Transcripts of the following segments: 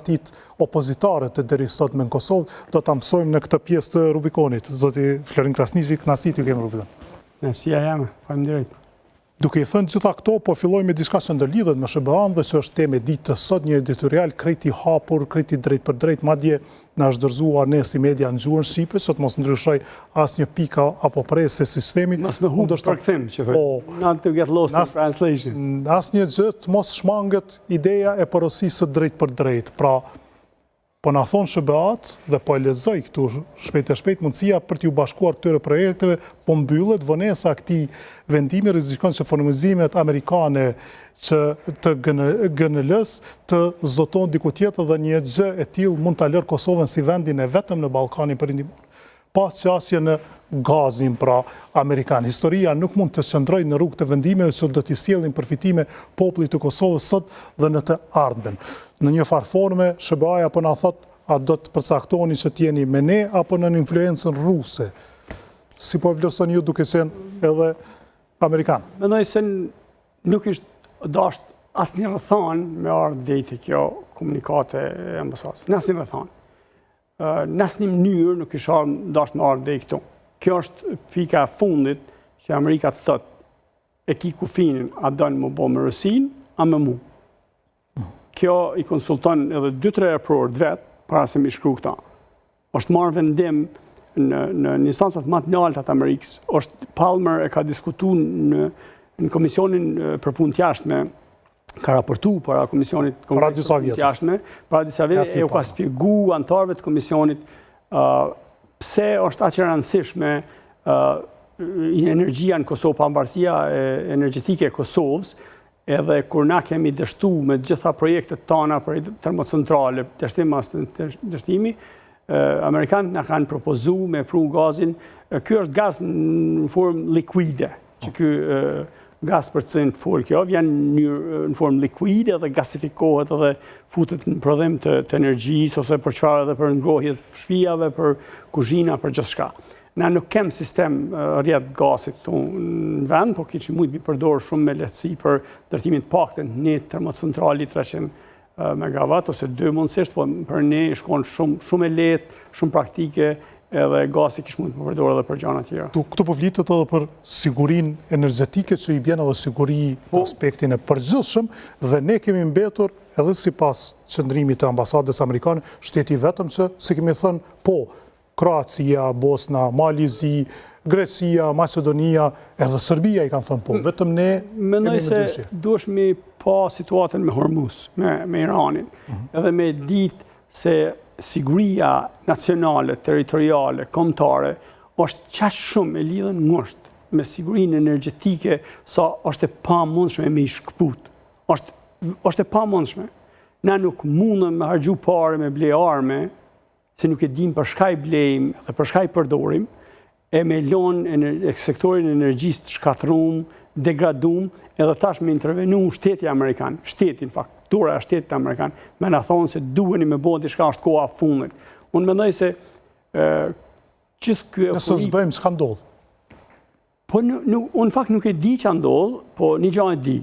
partit opozitare të deri sot me në Kosovë, do të mësojmë në këtë pjesë të Rubikonit. Zoti Florin Krasniqi, kënaqësi t'ju kemi Rubikon. Kënaqësia jeme, faleminderit. Duke i thënë gjitha këto, po filloj me diçka që ndërlidhet me SBA-n dhe që është temë e ditës sot, një editorial krejt i hapur, krejt i drejt për drejt, madje na është dorëzuar ne si media në gjuhën shqipe, që të mos ndryshoj asnjë pika apo presë se sistemi. Mos me humb përkthim, që thotë. Not to get lost in translation. Asnjë gjë të mos shmanget ideja e porosisë drejt për drejt. Pra, po na thonë SBA-t dhe po e lexoj këtu shpejt e shpejt, mundësia për t'ju bashkuar këtyre projekteve po mbyllet, vonesa këtij vendimi rrezikon që furnizimet amerikane që të GNL-s të zoton diku tjetër dhe një gjë e tillë mund ta lërë Kosovën si vendin e vetëm në Ballkanin Perëndimor. Pa qasje në gazin pra amerikan. Historia nuk mund të qëndrojë në rrugë të vendimeve që do t'i sjellin përfitime popullit të Kosovës sot dhe në të ardhmen. Në një farë forme, SBA-ja po na thot, a do të përcaktoni që t'jeni me ne apo në influencën ruse? Si po vlerësoni ju duke qenë edhe amerikan? Mendoj se nuk ishte dasht asnjë rrethon me ardhë deri kjo komunikate e ambasadës. Në asnjë rrethon. Në asnjë mënyrë nuk isha dasht me ardhë deri këtu. Kjo është pika e fundit që Amerika thot e ki kufinin, a dënë më bo me Rusin, a me mu. Kjo i konsulton edhe 2-3 raportë vetë, para se mi shkru këta. Është marrë vendim në instansat më të larta të Amerikës. Është Palmer e ka diskutu në Komisionin për Punë të Jashtme, ka raportu para Komisionit para disa vjetësh. Para disa vjetësh e u ka spjegu antarëve të Komisionit pse është aq e rëndësishme energjia në Kosovë, pavarësia energjetike e Kosovës, edhe kur na kemi dështu me gjitha projektet tona për termocentrale, dështim mas dështimi, Amerikanët na kanë propozu me pru gazin. Ky është gaz në formë likuide, që ky gaz për cilin fol kjo, vjen në formë likuide dhe gasifikohet edhe futet në prodhim të energjisë, ose për çfarë edhe për ngrohje të shtëpive, për kuzhina, për gjithçka. Na nuk kem sistem rrjet gazit këtu në vend, po kishim mujt mi përdor shumë me lehtësi për ndërtimin të paktën një termocentrali 300 megawatt ose 2 mundësisht, po për ne shkon shumë e lehtë, shumë praktike, edhe gazi kish mund të përdor edhe për gjëra të tjera. Këtu po flitet edhe për sigurinë energjetike që i bën edhe siguri aspektin e përgjithshëm dhe ne kemi mbetur edhe sipas qëndrimit të ambasadës amerikane, shteti vetëm që si kemi thënë po Kroacia, Bosna, Malizi, Grecia, Macedonia, edhe Serbia i kanë thënë po, vetëm ne mendoj se duhesh me pa situatën me Hormuz, me Iranin, edhe me ditë se siguria nacionale, territoriale, kombëtare është qaq shumë e lidhur ngushtë me sigurinë energjetike sa është e pamundshme me i shkput. Është e pamundshme. Na nuk mundem me harxhu parë me ble arme, se nuk e dim për shka i blejmë dhe për shka i përdorim, e me lonë sektorin energjisë të shkatrum, degradum, edhe tash me intervenu shteti Amerikan, shteti në fakt, dora e shtetit Amerikan, me na thonë se duheni me bo diçka është koha fundit. Unë mendoj se gjithë ky eufori... Nëse s'bëjmë, çka ndodh? Po unë fakt nuk e di ç'a ndodh, po një gjë e di.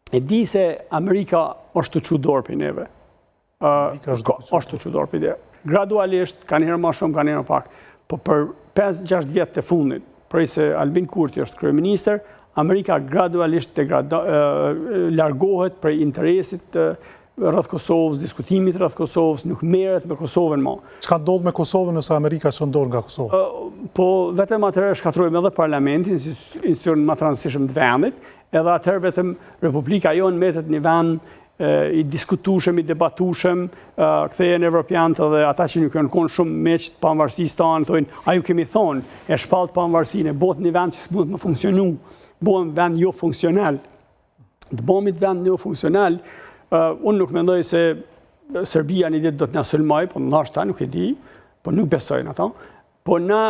E di se Amerika është të çudor për neve. Është të çudor për neve. Gradualisht, kanë herë më shumë, kanë herë më pak, po për 5-6 vjetë të fundit, prej se Albin Kurti është kryeministër, Amerika gradualisht largohet prej interesit rreth Kosovës, diskutimit rreth Kosovës, nuk merret me Kosovën më. Çka ndodh me Kosovën nëse Amerika çndon nga Kosova? Po vetëm atëherë shkatrojmë edhe parlamentin, si institucion më të rëndësishëm të vendit, edhe atëherë vetëm Republika jonë mbetet një vend i diskutushëm, i debatushëm, kthehen evropianët dhe ata që nuk kanë shumë meq të pavarësisë tanë, thonë, a ju kemi thonë, e shpalt pavarësinë, bëhet një vend që s'mund të funksionu, bëhet vend jo funksional. Të bëhemi vend jo funksional, unë nuk mendoj se Serbia një ditë do të na sulmojë, po ndoshta nuk e di, po nuk besojnë ata. Po na